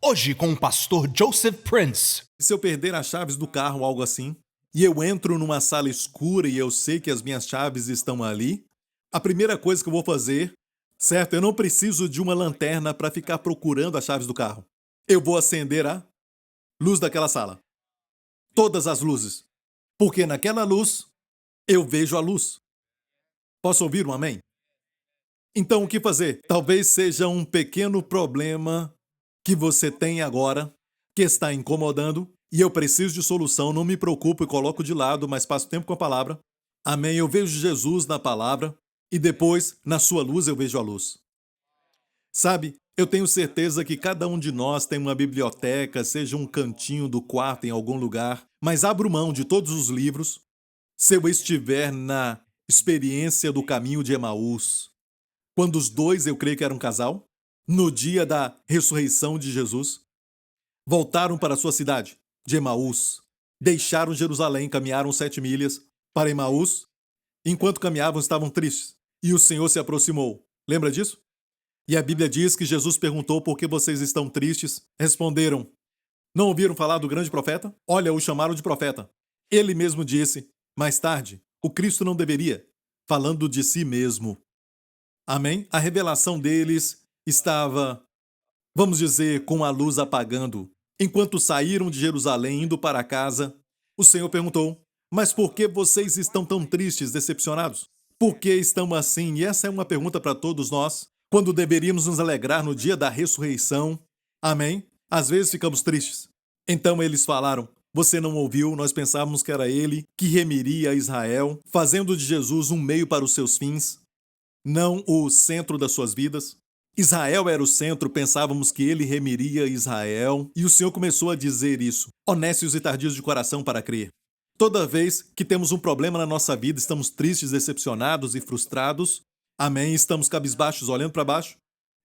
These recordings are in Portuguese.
Hoje com o pastor Joseph Prince. Se eu perder as chaves do carro ou algo assim, e eu entro numa sala escura e eu sei que as minhas chaves estão ali, a primeira coisa que eu vou fazer, certo? Eu não preciso de uma lanterna para ficar procurando as chaves do carro. Eu vou acender a luz daquela sala. Todas as luzes. Porque naquela luz, eu vejo a luz. Posso ouvir um amém? Então, o que fazer? Talvez seja um pequeno problema que você tem agora, que está incomodando, e eu preciso de solução, não me preocupo e coloco de lado, mas passo tempo com a palavra. Amém. Eu vejo Jesus na palavra, e depois, na sua luz, eu vejo a luz. Sabe, eu tenho certeza que cada um de nós tem uma biblioteca, seja um cantinho do quarto em algum lugar, mas abro mão de todos os livros se eu estiver na experiência do caminho de Emaús. Quando os dois, eu creio que eram um casal, no dia da ressurreição de Jesus, voltaram para a sua cidade, de Emaús. Deixaram Jerusalém, caminharam 7 milhas para Emaús. Enquanto caminhavam, estavam tristes. E o Senhor se aproximou. Lembra disso? E a Bíblia diz que Jesus perguntou por que vocês estão tristes. Responderam: não ouviram falar do grande profeta? Olha, o chamaram de profeta. Ele mesmo disse, mais tarde, o Cristo não deveria, falando de si mesmo. Amém? A revelação deles estava, vamos dizer, com a luz apagando. Enquanto saíram de Jerusalém indo para casa, o Senhor perguntou: mas por que vocês estão tão tristes, decepcionados? Por que estão assim? E essa é uma pergunta para todos nós. Quando deveríamos nos alegrar no dia da ressurreição, amém? Às vezes ficamos tristes. Então eles falaram: você não ouviu, nós pensávamos que era ele que remiria Israel, fazendo de Jesus um meio para os seus fins, não o centro das suas vidas. Israel era o centro, pensávamos que ele remiria Israel, e o Senhor começou a dizer isso, honestos e tardios de coração para crer. Toda vez que temos um problema na nossa vida, estamos tristes, decepcionados e frustrados, amém, estamos cabisbaixos, olhando para baixo,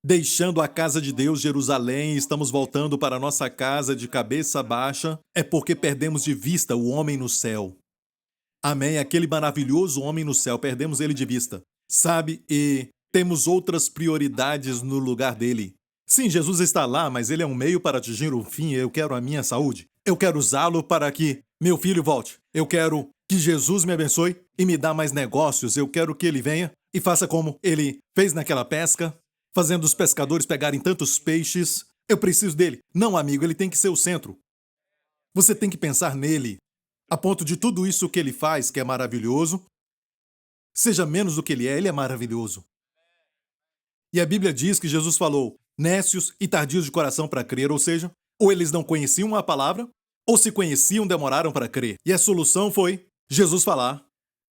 deixando a casa de Deus, Jerusalém, estamos voltando para a nossa casa de cabeça baixa, é porque perdemos de vista o homem no céu. Amém, aquele maravilhoso homem no céu, perdemos ele de vista. Sabe, e temos outras prioridades no lugar dele. Sim, Jesus está lá, mas ele é um meio para atingir o fim. Eu quero a minha saúde. Eu quero usá-lo para que meu filho volte. Eu quero que Jesus me abençoe e me dá mais negócios. Eu quero que ele venha e faça como ele fez naquela pesca, fazendo os pescadores pegarem tantos peixes. Eu preciso dele. Não, amigo, ele tem que ser o centro. Você tem que pensar nele, a ponto de tudo isso que ele faz, que é maravilhoso, seja menos do que ele é maravilhoso. E a Bíblia diz que Jesus falou, nécios e tardios de coração para crer, ou seja, ou eles não conheciam a palavra, ou se conheciam, demoraram para crer. E a solução foi Jesus falar.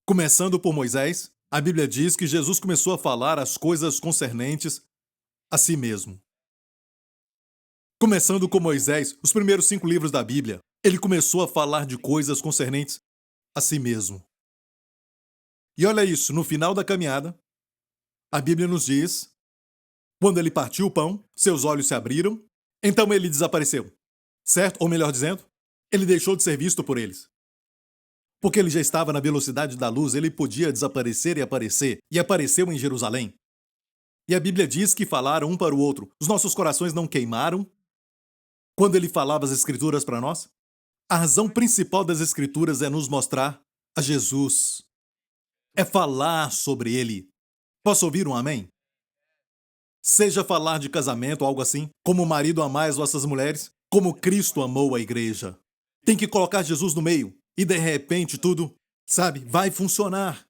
Começando por Moisés, a Bíblia diz que Jesus começou a falar as coisas concernentes a si mesmo. Começando com Moisés, os primeiros 5 livros da Bíblia, ele começou a falar de coisas concernentes a si mesmo. E olha isso, no final da caminhada, a Bíblia nos diz, quando ele partiu o pão, seus olhos se abriram, então ele desapareceu. Certo? Ou melhor dizendo, ele deixou de ser visto por eles. Porque ele já estava na velocidade da luz, ele podia desaparecer e aparecer, e apareceu em Jerusalém. E a Bíblia diz que falaram um para o outro. Os nossos corações não queimaram quando ele falava as Escrituras para nós? A razão principal das Escrituras é nos mostrar a Jesus. É falar sobre ele. Posso ouvir um amém? Seja falar de casamento ou algo assim, como o marido amar as vossas mulheres, como Cristo amou a igreja. Tem que colocar Jesus no meio, e de repente tudo, sabe, vai funcionar.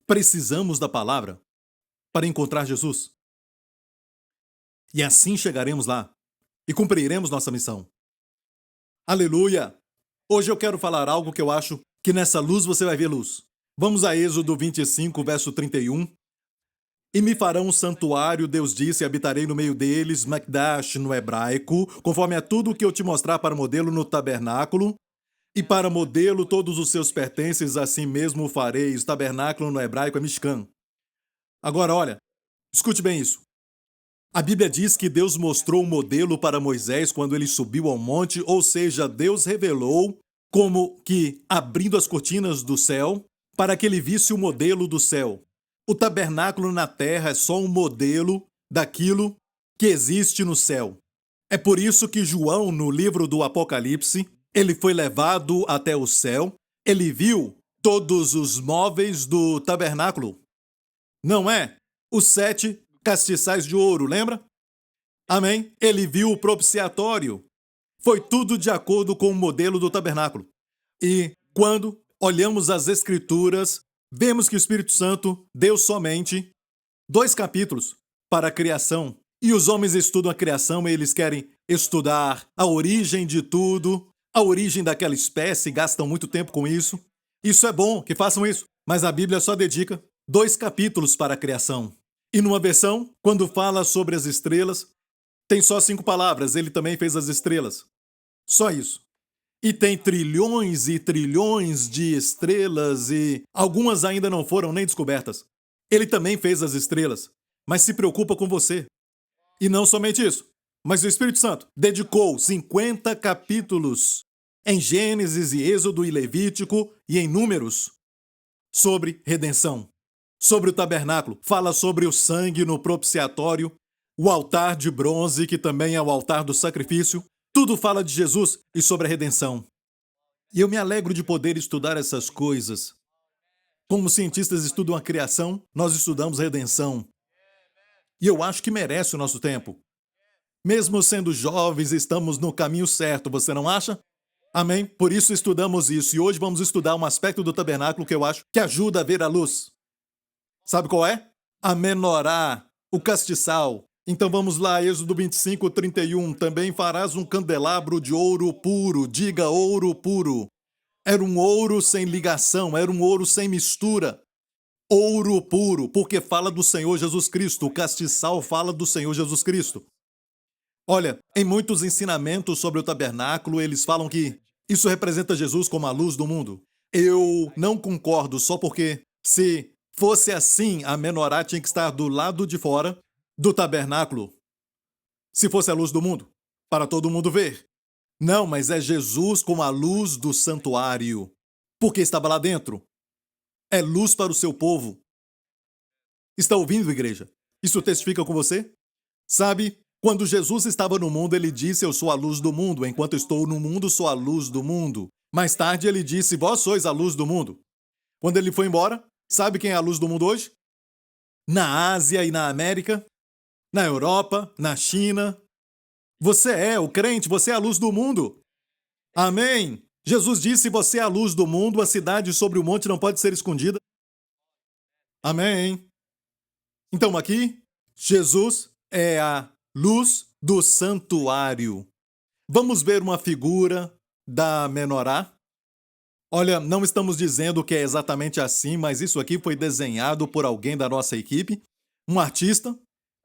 Precisamos da palavra para encontrar Jesus. E assim chegaremos lá, e cumpriremos nossa missão. Aleluia! Hoje eu quero falar algo que eu acho que nessa luz você vai ver luz. Vamos a Êxodo 25, verso 31. E me farão um santuário, Deus disse, e habitarei no meio deles, Makdash no hebraico, conforme a tudo o que eu te mostrar para modelo no tabernáculo. E para modelo todos os seus pertences, assim mesmo fareis. Tabernáculo no hebraico é Mishkan. Agora, olha, escute bem isso. A Bíblia diz que Deus mostrou um modelo para Moisés quando ele subiu ao monte, ou seja, Deus revelou como que abrindo as cortinas do céu para que ele visse o modelo do céu. O tabernáculo na terra é só um modelo daquilo que existe no céu. É por isso que João, no livro do Apocalipse, ele foi levado até o céu, ele viu todos os móveis do tabernáculo. Não é? Os 7 castiçais de ouro, lembra? Amém? Ele viu o propiciatório. Foi tudo de acordo com o modelo do tabernáculo. E quando olhamos as Escrituras, vemos que o Espírito Santo deu somente 2 capítulos para a criação. E os homens estudam a criação e eles querem estudar a origem de tudo, a origem daquela espécie, gastam muito tempo com isso. Isso é bom, que façam isso. Mas a Bíblia só dedica 2 capítulos para a criação. E numa versão, quando fala sobre as estrelas, tem só 5 palavras, ele também fez as estrelas. Só isso. E tem trilhões e trilhões de estrelas e algumas ainda não foram nem descobertas. Ele também fez as estrelas, mas se preocupa com você. E não somente isso, mas o Espírito Santo dedicou 50 capítulos em Gênesis e Êxodo e Levítico e em Números sobre redenção, sobre o tabernáculo, fala sobre o sangue no propiciatório, o altar de bronze, que também é o altar do sacrifício. Tudo fala de Jesus e sobre a redenção. E eu me alegro de poder estudar essas coisas. Como cientistas estudam a criação, nós estudamos a redenção. E eu acho que merece o nosso tempo. Mesmo sendo jovens, estamos no caminho certo, você não acha? Amém? Por isso estudamos isso. E hoje vamos estudar um aspecto do tabernáculo que eu acho que ajuda a ver a luz. Sabe qual é? A menorá, o castiçal. Então vamos lá, Êxodo 25, 31. Também farás um candelabro de ouro puro. Diga ouro puro. Era um ouro sem ligação, era um ouro sem mistura. Ouro puro, porque fala do Senhor Jesus Cristo. O castiçal fala do Senhor Jesus Cristo. Olha, em muitos ensinamentos sobre o tabernáculo, eles falam que isso representa Jesus como a luz do mundo. Eu não concordo só porque, se fosse assim, a menorá tinha que estar do lado de fora do tabernáculo. Se fosse a luz do mundo, para todo mundo ver. Não, mas é Jesus como a luz do santuário. Porque estava lá dentro. É luz para o seu povo. Está ouvindo, igreja? Isso testifica com você? Sabe, quando Jesus estava no mundo, ele disse: eu sou a luz do mundo. Enquanto estou no mundo, sou a luz do mundo. Mais tarde, ele disse: vós sois a luz do mundo. Quando ele foi embora, sabe quem é a luz do mundo hoje? Na Ásia e na América, na Europa, na China. Você é o crente, você é a luz do mundo. Amém? Jesus disse: você é a luz do mundo, a cidade sobre o monte não pode ser escondida. Amém? Então aqui, Jesus é a luz do santuário. Vamos ver uma figura da menorá? Olha, não estamos dizendo que é exatamente assim, mas isso aqui foi desenhado por alguém da nossa equipe, um artista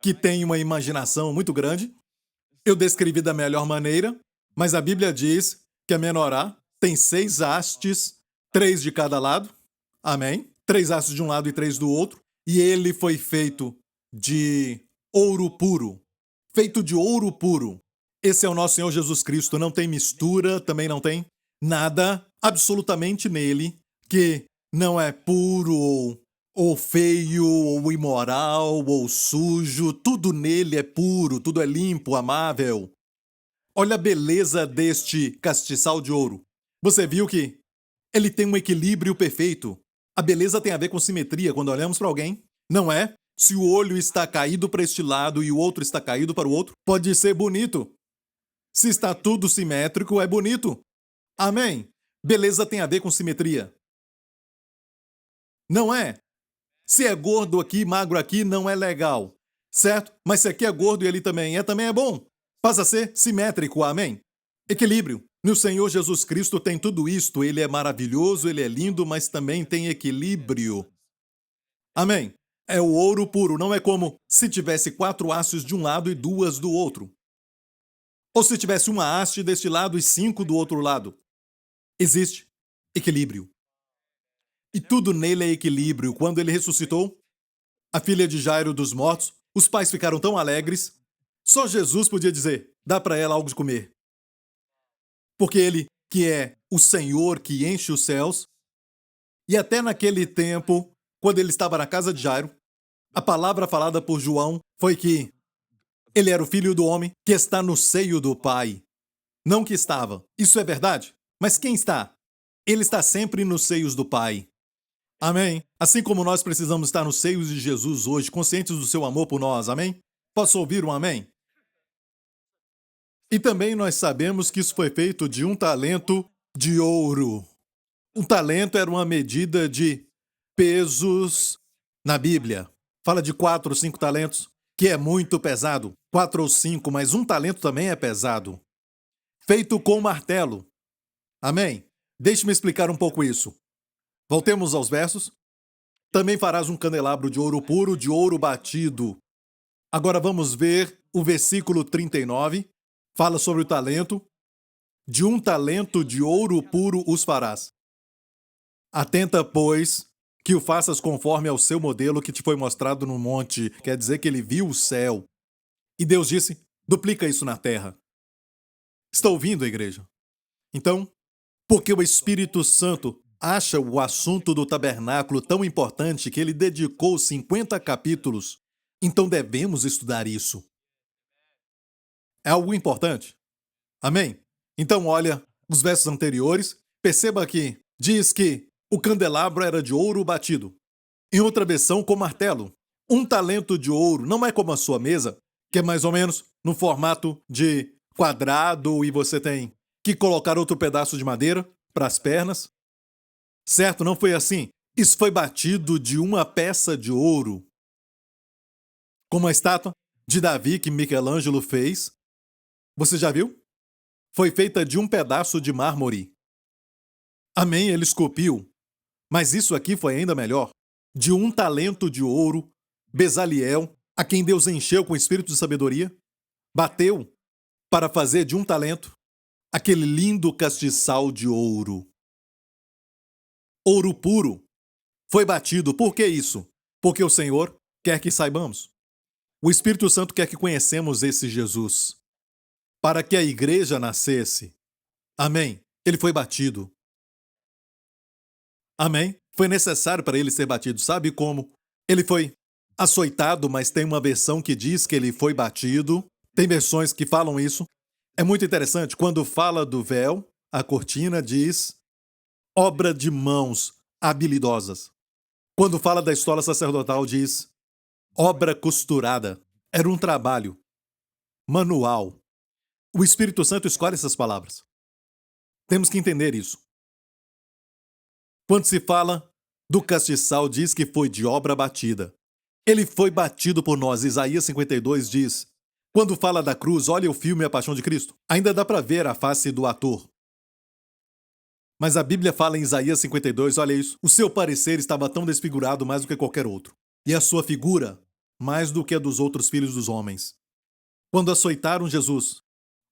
que tem uma imaginação muito grande. Eu descrevi da melhor maneira, mas a Bíblia diz que a menorá tem 6 hastes, 3 de cada lado. Amém? 3 hastes de um lado e 3 do outro. E ele foi feito de ouro puro. Feito de ouro puro. Esse é o nosso Senhor Jesus Cristo. Não tem mistura, também não tem nada absolutamente nele que não é puro ou feio ou imoral ou sujo. Tudo nele é puro, tudo é limpo, amável. Olha a beleza deste castiçal de ouro. Você viu que ele tem um equilíbrio perfeito. A beleza tem a ver com simetria quando olhamos para alguém, não é? Se o olho está caído para este lado e o outro está caído para o outro, pode ser bonito. Se está tudo simétrico, é bonito. Amém? Beleza tem a ver com simetria. Não é? Se é gordo aqui, magro aqui, não é legal. Certo? Mas se aqui é gordo e ali também é bom. Passa a ser simétrico, amém? Equilíbrio. No Senhor Jesus Cristo tem tudo isto. Ele é maravilhoso, ele é lindo, mas também tem equilíbrio. Amém? É o ouro puro, não é como se tivesse 4 hastes de um lado e 2 do outro. Ou se tivesse uma haste deste lado e 5 do outro lado. Existe equilíbrio. E tudo nele é equilíbrio. Quando ele ressuscitou, a filha de Jairo dos mortos, os pais ficaram tão alegres. Só Jesus podia dizer: dá para ela algo de comer. Porque ele, que é o Senhor que enche os céus, e até naquele tempo, quando ele estava na casa de Jairo, a palavra falada por João foi que Ele era o filho do homem que está no seio do Pai. Não que estava. Isso é verdade. Mas quem está? Ele está sempre nos seios do Pai. Amém? Assim como nós precisamos estar nos seios de Jesus hoje, conscientes do seu amor por nós. Amém? Posso ouvir um amém? E também nós sabemos que isso foi feito de um talento de ouro. Um talento era uma medida de pesos na Bíblia. Fala de 4 ou 5 talentos, que é muito pesado. 4 ou 5, mas um talento também é pesado. Feito com martelo. Amém? Deixe-me explicar um pouco isso. Voltemos aos versos. Também farás um candelabro de ouro puro, de ouro batido. Agora vamos ver o versículo 39. Fala sobre o talento. De um talento de ouro puro os farás. Atenta, pois, que o faças conforme ao seu modelo que te foi mostrado no monte. Quer dizer que ele viu o céu. E Deus disse, duplica isso na terra. Está ouvindo, igreja? Então, porque o Espírito Santo acha o assunto do tabernáculo tão importante que ele dedicou 50 capítulos, então devemos estudar isso. É algo importante. Amém? Então, olha os versos anteriores. Perceba que diz que o candelabro era de ouro batido. Em outra versão, com martelo. Um talento de ouro não é como a sua mesa, que é mais ou menos no formato de quadrado e você tem que colocar outro pedaço de madeira para as pernas. Certo? Não foi assim. Isso foi batido de uma peça de ouro. Como a estátua de Davi que Michelangelo fez. Você já viu? Foi feita de um pedaço de mármore. Amém, ele esculpiu. Mas isso aqui foi ainda melhor. De um talento de ouro, Bezaliel, a quem Deus encheu com o espírito de sabedoria, bateu para fazer de um talento aquele lindo castiçal de ouro. Ouro puro. Foi batido. Por que isso? Porque o Senhor quer que saibamos. O Espírito Santo quer que conhecemos esse Jesus. Para que a igreja nascesse. Amém. Ele foi batido. Amém. Foi necessário para ele ser batido. Sabe como? Ele foi açoitado, mas tem uma versão que diz que ele foi batido. Tem versões que falam isso. É muito interessante. Quando fala do véu, a cortina diz obra de mãos habilidosas. Quando fala da estola sacerdotal, diz obra costurada. Era um trabalho manual. O Espírito Santo escolhe essas palavras. Temos que entender isso. Quando se fala do castiçal, diz que foi de obra batida. Ele foi batido por nós. Isaías 52 diz, quando fala da cruz, olha o filme A Paixão de Cristo. Ainda dá para ver a face do ator. Mas a Bíblia fala em Isaías 52, olha isso. O seu parecer estava tão desfigurado mais do que qualquer outro. E a sua figura, mais do que a dos outros filhos dos homens. Quando açoitaram Jesus,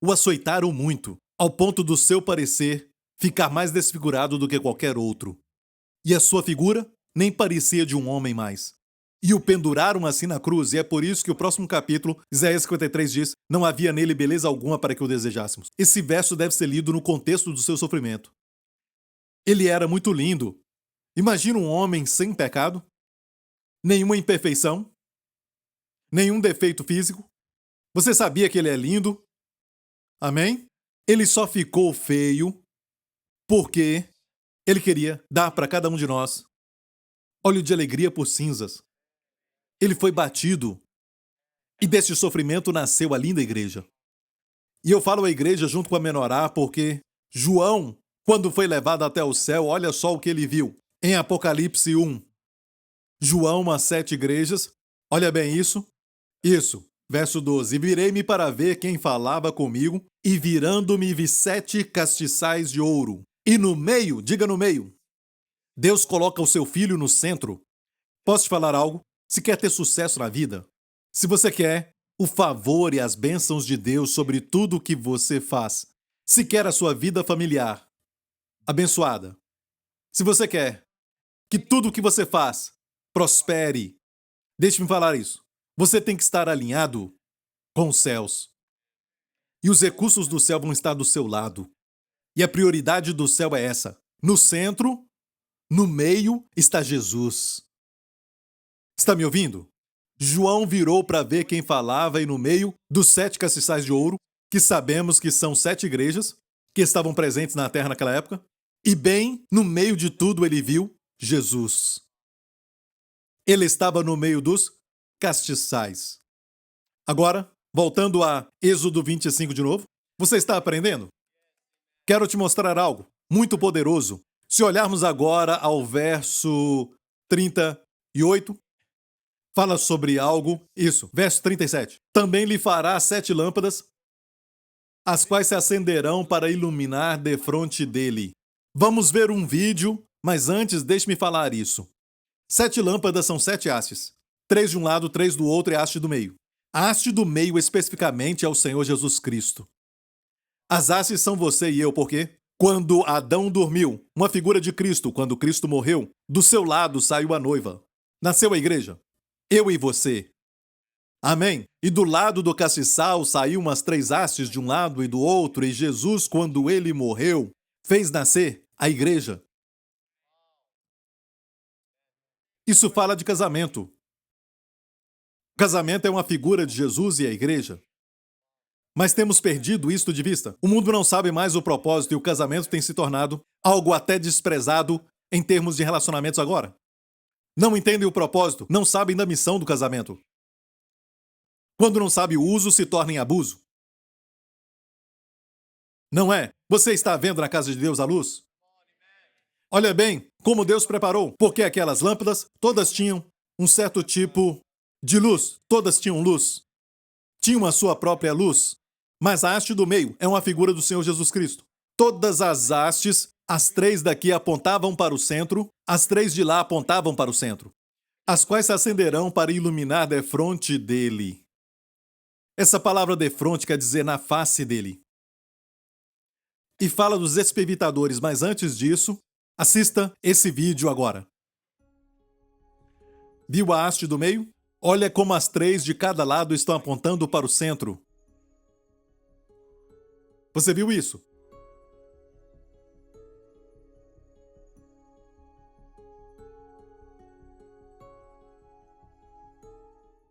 o açoitaram muito, ao ponto do seu parecer ficar mais desfigurado do que qualquer outro. E a sua figura nem parecia de um homem mais. E o penduraram assim na cruz, e é por isso que o próximo capítulo, Isaías 53 diz, não havia nele beleza alguma para que o desejássemos. Esse verso deve ser lido no contexto do seu sofrimento. Ele era muito lindo. Imagina um homem sem pecado, nenhuma imperfeição, nenhum defeito físico. Você sabia que ele é lindo? Amém? Ele só ficou feio porque ele queria dar para cada um de nós óleo de alegria por cinzas. Ele foi batido. E desse sofrimento nasceu a linda igreja. E eu falo a igreja junto com a menorá porque João, quando foi levado até o céu, olha só o que ele viu. Em Apocalipse 1. João, as 7 igrejas. Olha bem isso. Isso. Verso 12. Virei-me para ver quem falava comigo, e virando-me vi 7 castiçais de ouro. E no meio, diga no meio, Deus coloca o seu filho no centro. Posso te falar algo? Se quer ter sucesso na vida, se você quer o favor e as bênçãos de Deus sobre tudo o que você faz, se quer a sua vida familiar abençoada, se você quer que tudo o que você faz prospere, deixe-me falar isso, você tem que estar alinhado com os céus. E os recursos do céu vão estar do seu lado. E a prioridade do céu é essa. No centro, no meio, está Jesus. Está me ouvindo? João virou para ver quem falava e no meio dos 7 castiçais de ouro, que sabemos que são 7 igrejas que estavam presentes na terra naquela época, e bem no meio de tudo ele viu Jesus. Ele estava no meio dos castiçais. Agora, voltando a Êxodo 25 de novo, você está aprendendo? Quero te mostrar algo muito poderoso. Se olharmos agora ao verso 38, fala sobre algo, isso, verso 37. Também lhe fará 7 lâmpadas, as quais se acenderão para iluminar defronte dele. Vamos ver um vídeo, mas antes deixe-me falar isso. 7 lâmpadas são 7 hastes. 3 de um lado, 3 do outro e a haste do meio. A haste do meio especificamente é o Senhor Jesus Cristo. As hastes são você e eu, porque quando Adão dormiu, uma figura de Cristo, quando Cristo morreu, do seu lado saiu a noiva. Nasceu a igreja. Eu e você. Amém? E do lado do castiçal saiu umas 3 hastes de um lado e do outro, e Jesus, quando ele morreu, fez nascer a igreja. Isso fala de casamento. O casamento é uma figura de Jesus e a igreja. Mas temos perdido isto de vista. O mundo não sabe mais o propósito e o casamento tem se tornado algo até desprezado em termos de relacionamentos agora. Não entendem o propósito, não sabem da missão do casamento. Quando não sabe o uso, se torna em abuso. Não é? Você está vendo na casa de Deus a luz? Olha bem como Deus preparou, porque aquelas lâmpadas todas tinham um certo tipo de luz, todas tinham luz. Tinham a sua própria luz, mas a haste do meio é uma figura do Senhor Jesus Cristo. Todas as hastes, as 3 daqui apontavam para o centro, as 3 de lá apontavam para o centro, as quais se acenderão para iluminar defronte dele. Essa palavra defronte quer dizer na face dele. E fala dos expevitadores, mas antes disso, assista esse vídeo agora. Viu a haste do meio? Olha como as 3 de cada lado estão apontando para o centro. Você viu isso?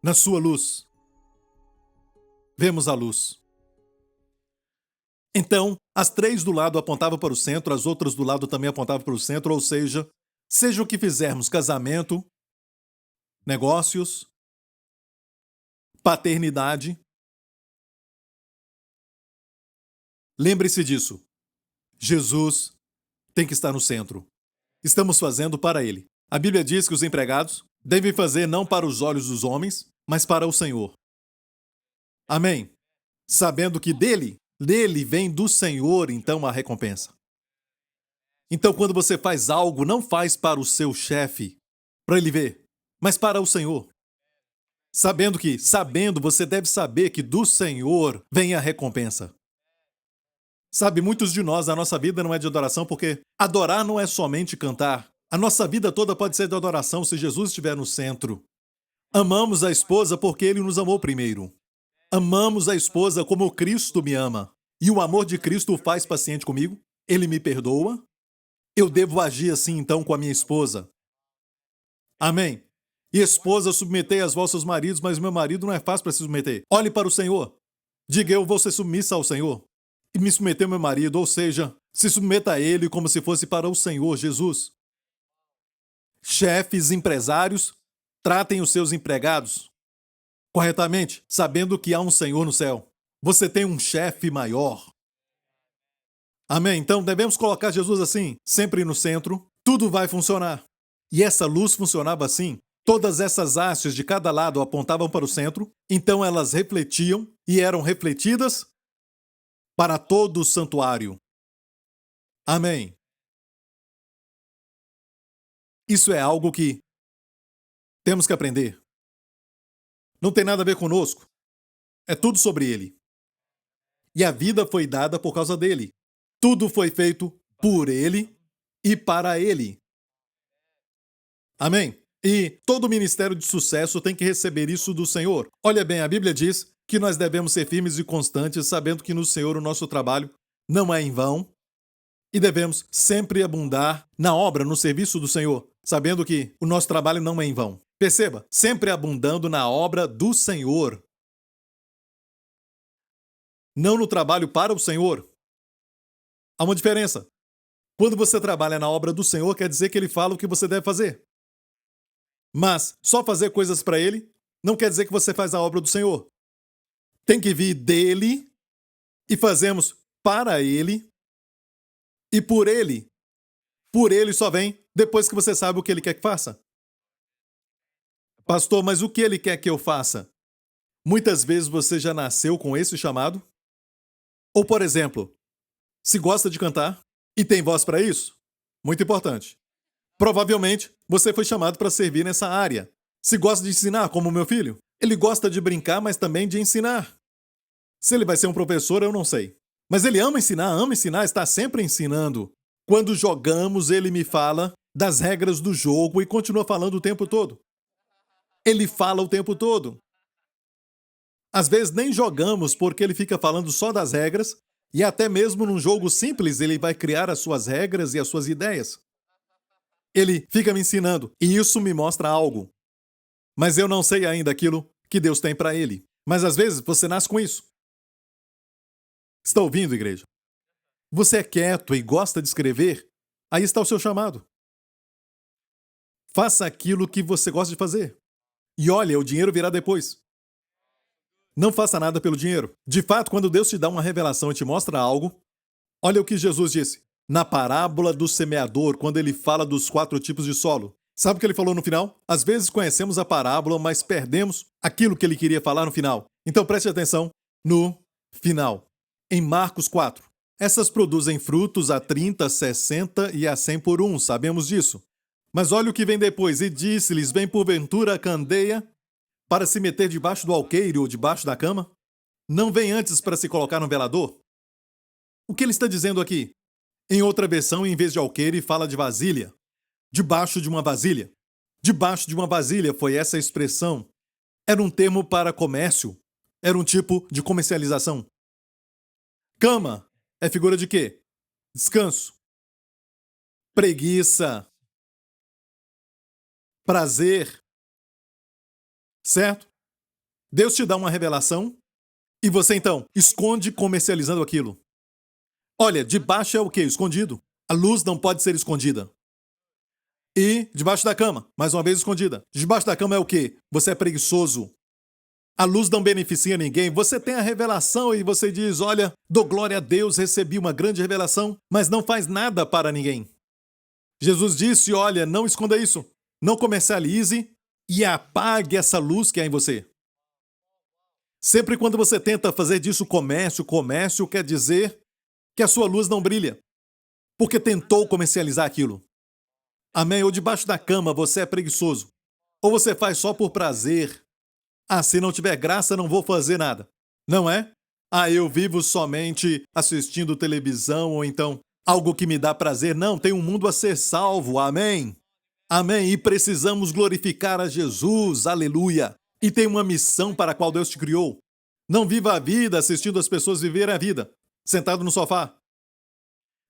Na sua luz. Vemos a luz. Então, as 3 do lado apontavam para o centro, as outras do lado também apontavam para o centro, ou seja o que fizermos, casamento, negócios, paternidade. Lembre-se disso. Jesus tem que estar no centro. Estamos fazendo para ele. A Bíblia diz que os empregados devem fazer não para os olhos dos homens, mas para o Senhor. Amém? Sabendo que dele vem do Senhor, então, a recompensa. Então, quando você faz algo, não faz para o seu chefe, para ele ver, mas para o Senhor. Sabendo, você deve saber que do Senhor vem a recompensa. Sabe, muitos de nós, a nossa vida não é de adoração, porque adorar não é somente cantar. A nossa vida toda pode ser de adoração se Jesus estiver no centro. Amamos a esposa porque ele nos amou primeiro. Amamos a esposa como Cristo me ama. E o amor de Cristo o faz paciente comigo. Ele me perdoa. Eu devo agir assim, então, com a minha esposa. Amém? E esposa, submetei aos vossos maridos, mas meu marido não é fácil para se submeter. Olhe para o Senhor. Diga, eu vou ser submissa ao Senhor. E me submeter ao meu marido, ou seja, se submeta a ele como se fosse para o Senhor Jesus. Chefes, empresários, tratem os seus empregados corretamente, sabendo que há um Senhor no céu. Você tem um chefe maior. Amém? Então devemos colocar Jesus assim, sempre no centro. Tudo vai funcionar. E essa luz funcionava assim. Todas essas hastes de cada lado apontavam para o centro, então elas refletiam e eram refletidas para todo o santuário. Amém. Isso é algo que temos que aprender. Não tem nada a ver conosco. É tudo sobre ele. E a vida foi dada por causa dele. Tudo foi feito por ele e para ele. Amém? E todo ministério de sucesso tem que receber isso do Senhor. Olha bem, a Bíblia diz que nós devemos ser firmes e constantes, sabendo que no Senhor o nosso trabalho não é em vão. E devemos sempre abundar na obra, no serviço do Senhor, sabendo que o nosso trabalho não é em vão. Perceba, sempre abundando na obra do Senhor. Não no trabalho para o Senhor. Há uma diferença. Quando você trabalha na obra do Senhor, quer dizer que Ele fala o que você deve fazer. Mas só fazer coisas para Ele não quer dizer que você faz a obra do Senhor. Tem que vir dEle e fazemos para Ele e por Ele. Por Ele só vem depois que você sabe o que Ele quer que faça. Pastor, mas o que Ele quer que eu faça? Muitas vezes você já nasceu com esse chamado? Ou, por exemplo, se gosta de cantar e tem voz para isso? Muito importante. Provavelmente você foi chamado para servir nessa área. Se gosta de ensinar, como o meu filho, ele gosta de brincar, mas também de ensinar. Se ele vai ser um professor, eu não sei. Mas ele ama ensinar, está sempre ensinando. Quando jogamos, ele me fala das regras do jogo e continua falando o tempo todo. Ele fala o tempo todo. Às vezes nem jogamos porque ele fica falando só das regras e até mesmo num jogo simples ele vai criar as suas regras e as suas ideias. Ele fica me ensinando e isso me mostra algo. Mas eu não sei ainda aquilo que Deus tem para ele. Mas às vezes você nasce com isso. Está ouvindo, igreja? Você é quieto e gosta de escrever? Aí está o seu chamado. Faça aquilo que você gosta de fazer. E olha, o dinheiro virá depois. Não faça nada pelo dinheiro. De fato, quando Deus te dá uma revelação e te mostra algo, olha o que Jesus disse. Na parábola do semeador, quando ele fala dos 4 tipos de solo. Sabe o que ele falou no final? Às vezes conhecemos a parábola, mas perdemos aquilo que ele queria falar no final. Então preste atenção no final. Em Marcos 4. Essas produzem frutos a 30, 60 e a 100 por um, sabemos disso. Mas olha o que vem depois. E disse-lhes, vem porventura a candeia para se meter debaixo do alqueire ou debaixo da cama? Não vem antes para se colocar no velador? O que ele está dizendo aqui? Em outra versão, em vez de alqueire, fala de vasilha. Debaixo de uma vasilha. Debaixo de uma vasilha foi essa expressão. Era um termo para comércio. Era um tipo de comercialização. Cama é figura de quê? Descanso. Preguiça. Prazer. Certo? Deus te dá uma revelação e você então esconde comercializando aquilo. Olha, debaixo é o quê? Escondido. A luz não pode ser escondida. E debaixo da cama, mais uma vez escondida. Debaixo da cama é o quê? Você é preguiçoso. A luz não beneficia ninguém. Você tem a revelação e você diz, olha, dou glória a Deus, recebi uma grande revelação, mas não faz nada para ninguém. Jesus disse, olha, não esconda isso. Não comercialize e apague essa luz que há em você. Sempre quando você tenta fazer disso comércio quer dizer que a sua luz não brilha, porque tentou comercializar aquilo. Amém? Ou debaixo da cama você é preguiçoso, ou você faz só por prazer. Ah, se não tiver graça, não vou fazer nada. Não é? Ah, eu vivo somente assistindo televisão, ou então algo que me dá prazer. Não, tem um mundo a ser salvo. Amém? Amém? E precisamos glorificar a Jesus. Aleluia! E tem uma missão para a qual Deus te criou. Não viva a vida assistindo as pessoas viverem a vida, sentado no sofá.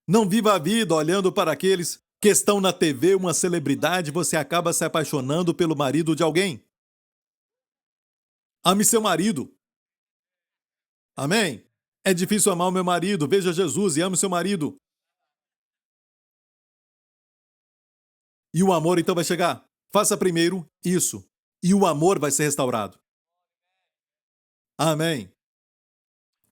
Não viva a vida olhando para aqueles que estão na TV, uma celebridade, você acaba se apaixonando pelo marido de alguém. Ame seu marido. Amém? É difícil amar o meu marido. Veja Jesus e ame seu marido. E o amor então vai chegar. Faça primeiro isso. E o amor vai ser restaurado. Amém.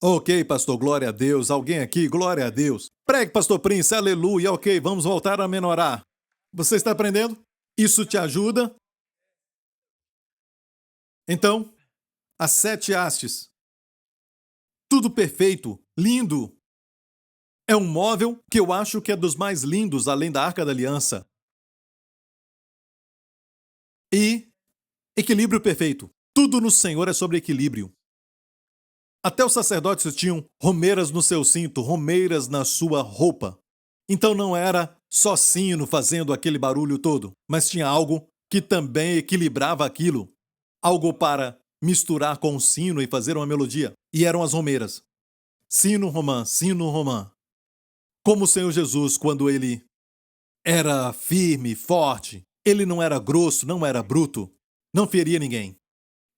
Ok, pastor, glória a Deus. Alguém aqui, glória a Deus. Pregue, pastor Prince, aleluia. Ok, vamos voltar a menorar. Você está aprendendo? Isso te ajuda? Então, as 7 hastes. Tudo perfeito, lindo. É um móvel que eu acho que é dos mais lindos, além da Arca da Aliança. E equilíbrio perfeito. Tudo no Senhor é sobre equilíbrio. Até os sacerdotes tinham romeiras no seu cinto, romeiras na sua roupa. Então não era só sino fazendo aquele barulho todo, mas tinha algo que também equilibrava aquilo. Algo para misturar com o sino e fazer uma melodia. E eram as romeiras. Sino, romã, sino, romã. Como o Senhor Jesus, quando ele era firme, forte, ele não era grosso, não era bruto. não feria ninguém.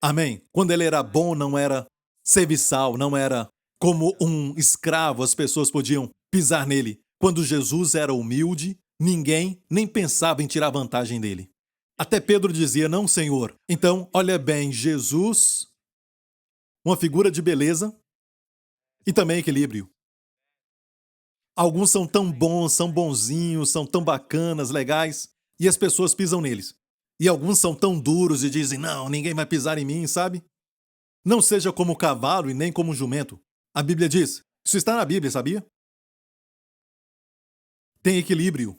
Amém? Quando ele era bom, não era serviçal, não era como um escravo, as pessoas podiam pisar nele. Quando Jesus era humilde, ninguém nem pensava em tirar vantagem dele. Até Pedro dizia, não, Senhor. Então, olha bem, Jesus, uma figura de beleza e também equilíbrio. Alguns são tão bons, são bonzinhos, são tão bacanas, legais, e as pessoas pisam neles. E alguns são tão duros e dizem, não, ninguém vai pisar em mim, sabe? Não seja como o cavalo e nem como o jumento. A Bíblia diz, isso está na Bíblia, sabia? Tem equilíbrio.